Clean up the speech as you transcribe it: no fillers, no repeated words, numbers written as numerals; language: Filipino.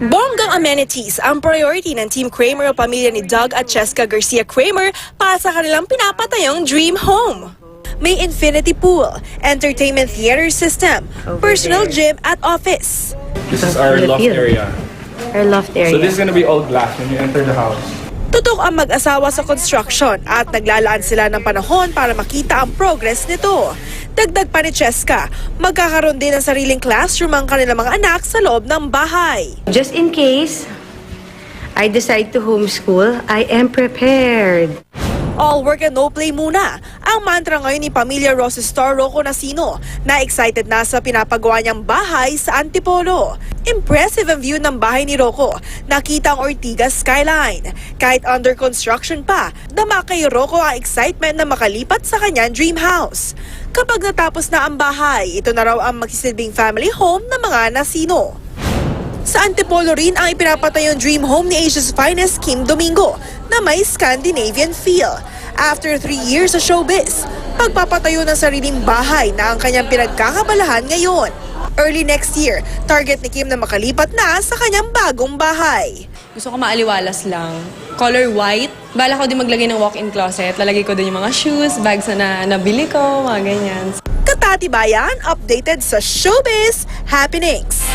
Bonggang amenities ang priority ng Team Kramer o pamilya ni Doug at Cheska Garcia Kramer para sa kanilang pinapatayong dream home. May infinity pool, entertainment theater system, personal gym at office. This is our loft area. Our loft area. So this is gonna be all glass when you enter the house. Tutok ang mag-asawa sa construction at naglalaan sila ng panahon para makita ang progress nito. Dagdag pa ni Cheska, magkakaroon din ng sariling classroom ang kanilang mga anak sa loob ng bahay. Just in case I decide to homeschool, I am prepared. All work and no play muna. Ang mantra ngayon ni Pamilya Rosestar Rocco Nacino na excited na sa pinapagawa niyang bahay sa Antipolo. Impressive ang view ng bahay ni Rocco. Nakita ang Ortigas skyline. Kahit under construction pa, dama kay Rocco ang excitement na makalipat sa kanyang dream house. Kapag natapos na ang bahay, ito na raw ang magsisilbing family home ng mga Nacino. Sa Antipolo rin ang ipinapatayong dream home ni Asia's finest Kim Domingo na may Scandinavian feel. After 3 years sa showbiz, pagpapatayo ng sariling bahay na ang kanyang pinagkakabalahan ngayon. Early next year, target ni Kim na makalipat na sa kanyang bagong bahay. Gusto ko maaliwalas lang. Color white. Bala ko din maglagay ng walk-in closet. Lalagay ko din yung mga shoes, bags na nabili ko, mga ganyan. Katatibayan, updated sa showbiz happenings.